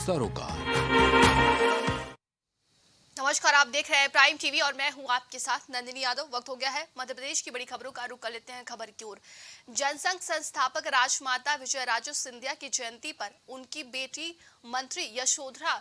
सरोकार। नमस्कार, आप देख रहे हैं प्राइम टीवी और मैं हूं आपके साथ नंदिनी यादव। वक्त हो गया है मध्य प्रदेश की बड़ी खबरों का रुख कर लेते हैं खबर की ओर। जनसंघ संस्थापक राजमाता विजय राजे सिंधिया की जयंती पर उनकी बेटी मंत्री यशोधरा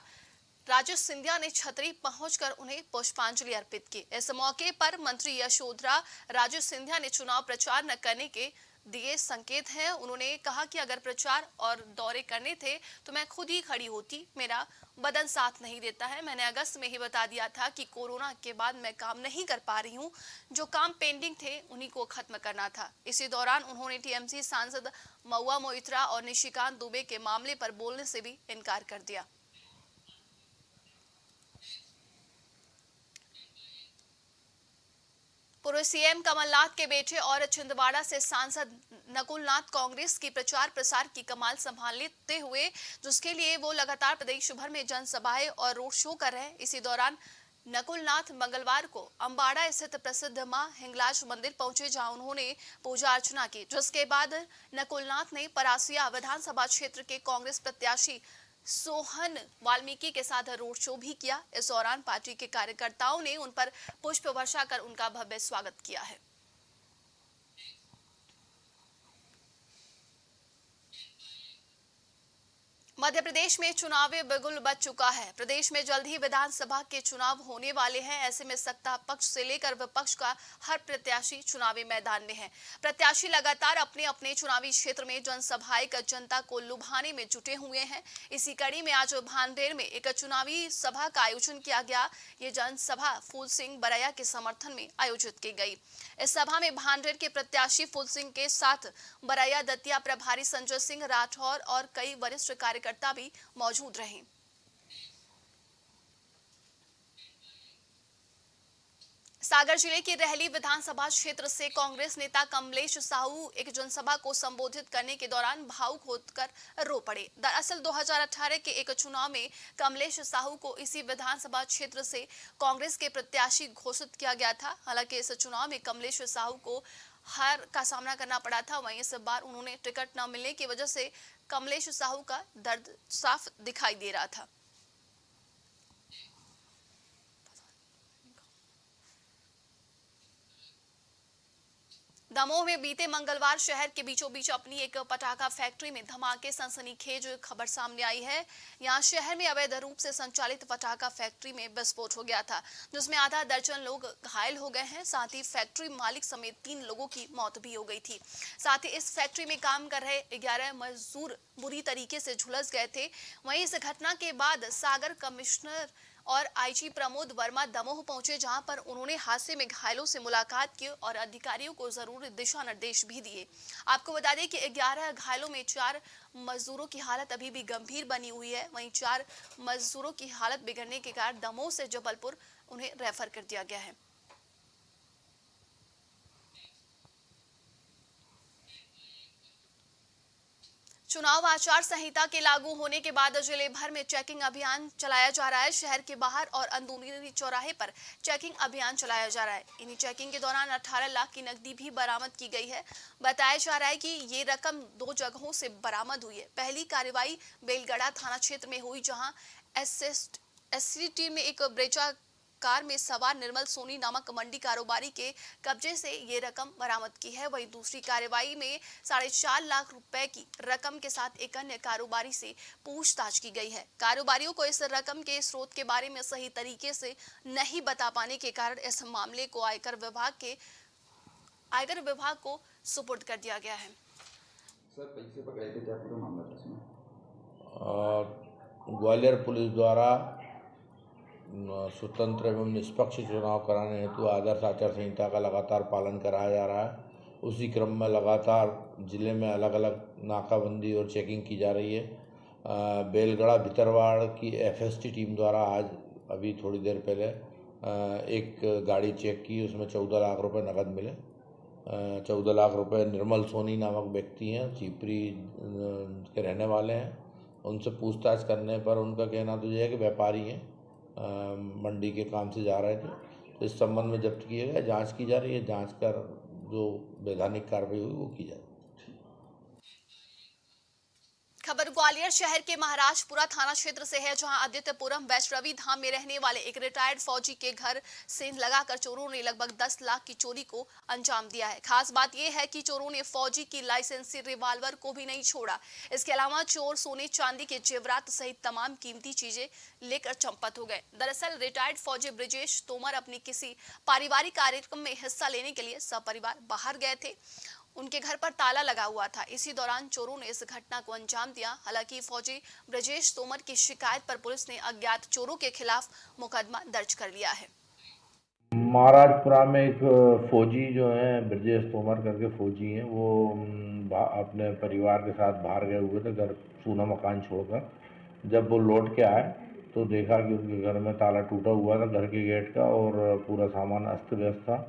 राजे सिंधिया ने छतरी पहुंचकर उन्हें पुष्पांजलि अर्पित की। इस मौके पर मंत्री यशोधरा राजे सिंधिया ने चुनाव प्रचार न करने के दिए संकेत हैं। उन्होंने कहा कि अगर प्रचार और दौरे करने थे तो मैं खुद ही खड़ी होती, मेरा बदन साथ नहीं देता है। मैंने अगस्त में ही बता दिया था कि कोरोना के बाद मैं काम नहीं कर पा रही हूं, जो काम पेंडिंग थे उन्हीं को खत्म करना था। इसी दौरान उन्होंने टीएमसी सांसद महुआ मोइत्रा और निशिकांत दुबे के मामले पर बोलने से भी इनकार कर दिया। पूर्व सीएम कमलनाथ के बेटे और छिंदवाड़ा से सांसद नकुल नाथ कांग्रेस की प्रचार प्रसार की कमान संभाल लेते हुए, जिसके लिए वो लगातार प्रदेश भर में जनसभाएं और रोड शो कर रहे हैं। इसी दौरान नकुल नाथ मंगलवार को अम्बाड़ा स्थित प्रसिद्ध मां हिंगलाज मंदिर पहुंचे, जहां उन्होंने पूजा अर्चना की। जिसके बाद नकुल नाथ ने परासिया विधानसभा क्षेत्र के कांग्रेस प्रत्याशी सोहन वाल्मीकि के साथ रोड शो भी किया। इस दौरान पार्टी के कार्यकर्ताओं ने उन पर पुष्प वर्षा कर उनका भव्य स्वागत किया है। मध्य प्रदेश में चुनावी बिगुल बज चुका है। प्रदेश में जल्द ही विधानसभा के चुनाव होने वाले हैं। ऐसे में सत्ता पक्ष से लेकर विपक्ष का हर प्रत्याशी चुनावी मैदान में है। प्रत्याशी लगातार अपने अपने चुनावी क्षेत्र में जनसभाएं कर जनता को लुभाने में जुटे हुए हैं। इसी कड़ी में आज भांडेर में एक चुनावी सभा का आयोजन किया गया। ये जनसभा फूल सिंह बरैया के समर्थन में आयोजित की गई। इस सभा में भांडेर के प्रत्याशी फूल सिंह के साथ बरैया दतिया प्रभारी संजय सिंह राठौर और कई वरिष्ठ कार्यकर्ता भी मौजूद रहे। सागर जिले की रहली विधानसभा क्षेत्र से कांग्रेस नेता कमलेश साहू एक जनसभा को संबोधित करने के दौरान भावुक होकर रो पड़े। दरअसल 2018 के एक चुनाव में कमलेश साहू को इसी विधानसभा क्षेत्र से कांग्रेस के प्रत्याशी घोषित किया गया था। हालांकि इस चुनाव में कमलेश साहू को हार का सामना करना पड़ा था। वहीं इस बार उन्होंने टिकट न मिलने की वजह से कमलेश साहू का दर्द साफ दिखाई दे रहा था। दमोह में बीते मंगलवार शहर के बीचों बीच अपनी एक पटाखा फैक्ट्री में धमाके सनसनीखेज खबर सामने आई है। यहां शहर में अवैध रूप से संचालित पटाखा फैक्ट्री में विस्फोट हो गया था, जिसमें आधा दर्जन लोग घायल हो गए हैं। साथ ही फैक्ट्री मालिक समेत 3 लोगों की मौत भी हो गई थी। साथ ही इस फैक्ट्री में काम कर रहे 11 मजदूर बुरी तरीके से झुलस गए थे। वहीं इस घटना के बाद सागर कमिश्नर और आईजी प्रमोद वर्मा दमोह पहुंचे, जहां पर उन्होंने हादसे में घायलों से मुलाकात की और अधिकारियों को जरूरी दिशा निर्देश भी दिए। आपको बता दें कि 11 घायलों में 4 मजदूरों की हालत अभी भी गंभीर बनी हुई है। वहीं 4 मजदूरों की हालत बिगड़ने के कारण दमोह से जबलपुर उन्हें रेफर कर दिया गया है। चुनाव आचार संहिता के लागू होने के बाद जिले भर में चेकिंग अभियान चलाया जा रहा है। शहर के बाहर और अंदरूनी चौराहे पर चेकिंग अभियान चलाया जा रहा है। इन्हीं चेकिंग के दौरान 18 लाख की नकदी भी बरामद की गई है। बताया जा रहा है कि ये रकम 2 जगहों से बरामद हुई है। पहली कार्रवाई बेलगड़ा थाना क्षेत्र में हुई, जहां एससी टीम ने एक ब्रेजा कार में सवार निर्मल सोनी नामक मंडी कारोबारी के कब्जे से ये रकम बरामद की है। वहीं दूसरी कार्रवाई में 4.5 लाख रुपए की रकम के साथ एक अन्य कारोबारी से पूछताछ की गई है। कारोबारियों को इस रकम के स्रोत के बारे में सही तरीके से नहीं बता पाने के कारण इस मामले को आयकर विभाग को सुपुर्द कर दिया गया है। सर, पैसे पकड़े थे, क्या पूरा मामला था इसमें? ग्वालियर पुलिस द्वारा स्वतंत्र एवं निष्पक्ष चुनाव कराने हेतु आदर्श आचार संहिता का लगातार पालन कराया जा रहा है। उसी क्रम में लगातार जिले में अलग अलग नाकाबंदी और चेकिंग की जा रही है। बेलगड़ा भितरवाड़ की एफएसटी टीम द्वारा आज अभी थोड़ी देर पहले एक गाड़ी चेक की, उसमें 14 लाख रुपए नकद मिले। 14 लाख रुपए निर्मल सोनी नामक व्यक्ति हैं, चिपरी के रहने वाले हैं। उनसे पूछताछ करने पर उनका कहना तो यह है कि व्यापारी हैं, मंडी के काम से जा रहे थे। तो इस संबंध में जब्त किए गए, जांच की जा रही है। जांच कर जो वैधानिक कार्रवाई हुई वो की जाए। खबर ग्वालियर शहर के महाराजपुरा थाना क्षेत्र से है, जहां आदित्यपुरम वैष्णवी धाम में रहने वाले एक रिटायर्ड फौजी के घर से लगाकर चोरों ने लगभग 10 लाख की चोरी को अंजाम दिया है। खास बात यह है कि चोरों ने फौजी की लाइसेंसी रिवॉल्वर को भी नहीं छोड़ा। इसके अलावा चोर सोने चांदी के जेवरात सहित तमाम कीमती चीजें लेकर चंपत हो गए। दरअसल रिटायर्ड फौजी ब्रिजेश तोमर अपनी किसी पारिवारिक कार्यक्रम में हिस्सा लेने के लिए सपरिवार बाहर गए थे। उनके घर पर ताला लगा हुआ था। इसी दौरान चोरों ने इस घटना को अंजाम दिया। हालांकि फौजी ब्रजेश तोमर की शिकायत पर पुलिस ने अज्ञात चोरों के खिलाफ मुकदमा दर्ज कर लिया है। महाराजपुरा में एक फौजी जो हैं, ब्रजेश तोमर करके फौजी हैं, वो अपने परिवार के साथ बाहर गए हुए थे, घर सूना मकान छोड़कर। जब वो लौट के आए तो देखा कि उनके घर में ताला टूटा हुआ था, घर के गेट का, और पूरा सामान अस्त व्यस्त था।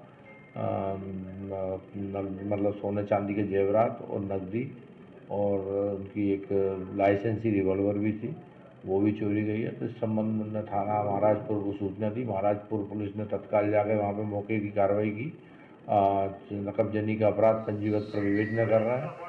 मतलब सोने चांदी के जेवरात और नकदी, और उनकी एक लाइसेंसी रिवॉल्वर भी थी, वो भी चोरी गई है। तो इस संबंध में थाना महाराजपुर को सूचना दी। महाराजपुर पुलिस ने तत्काल जाकर वहाँ पे मौके की कार्रवाई की। नकबजनी का अपराध पंजीबद्ध पर विवेचना कर रहा है।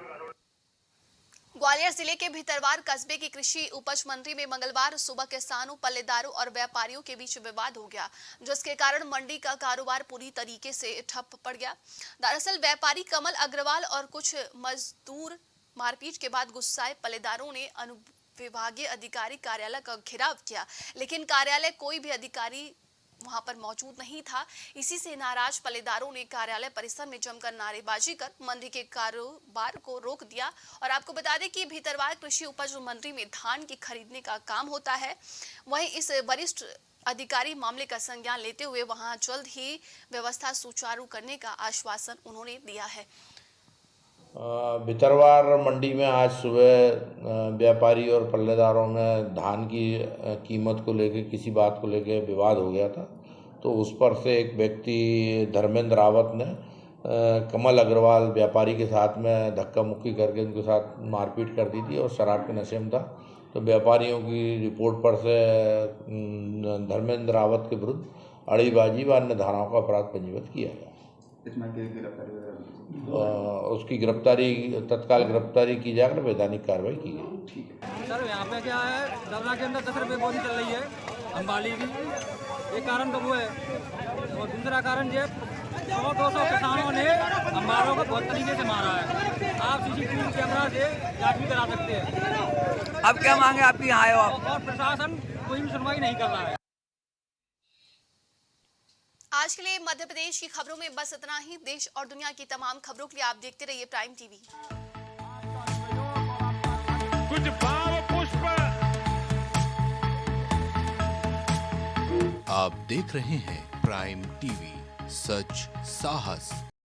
ग्वालियर जिले के भितरवार कस्बे की कृषि उपज मंडी में मंगलवार सुबह किसानों, पल्लेदारों और व्यापारियों के बीच विवाद हो गया, जिसके कारण मंडी का कारोबार पूरी तरीके से ठप पड़ गया। दरअसल व्यापारी कमल अग्रवाल और कुछ मजदूर मारपीट के बाद गुस्साए पल्लेदारों ने अनुविभागीय अधिकारी कार्यालय का घेराव किया, लेकिन कार्यालय कोई भी अधिकारी वहां पर मौजूद नहीं था। इसी से नाराज पल्लेदारों ने कार्यालय परिसर में जमकर नारेबाजी कर मंडी के कारोबार को रोक दिया। और आपको बता दें कि भीतरवार कृषि उपज मंडी में धान की खरीदने का काम होता है। वहीं इस वरिष्ठ अधिकारी मामले का संज्ञान लेते हुए वहां जल्द ही व्यवस्था सुचारू करने का आश्वासन उन्होंने दिया है। भितरवार मंडी में आज सुबह व्यापारी और पल्लेदारों में धान की कीमत को लेकर किसी बात को लेकर विवाद हो गया था। तो उस पर से एक व्यक्ति धर्मेंद्र रावत ने कमल अग्रवाल व्यापारी के साथ में धक्का मुक्की करके उनके साथ मारपीट कर दी थी और शराब के नशे में था। तो व्यापारियों की रिपोर्ट पर से धर्मेंद्र रावत के विरुद्ध अड़ीबाजी व अन्य धाराओं का अपराध पंजीबद्ध किया गया। उसकी गिरफ्तारी तत्काल गिरफ्तारी की जाकर वैधानिक कार्रवाई की गई। सर यहाँ पे क्या है, दर्रा के अंदर 10 रुपये बोरी चल रही है अम्बाली की। एक कारण तो वो है, और दूसरा कारण ये 100-200 किसानों ने अम्बालों को बहुत तरीके से मारा है। आप CCTV कैमरा से जांच भी करा सकते हैं। अब क्या मांगे आपकी यहाँ आए हो आप? और प्रशासन कोई भी सुनवाई नहीं कर रहा है। आज के लिए मध्य प्रदेश की खबरों में बस इतना ही। देश और दुनिया की तमाम खबरों के लिए आप देखते रहिए प्राइम टीवी। कुछ भाव पुष्प। आप देख रहे हैं प्राइम टीवी, सच साहस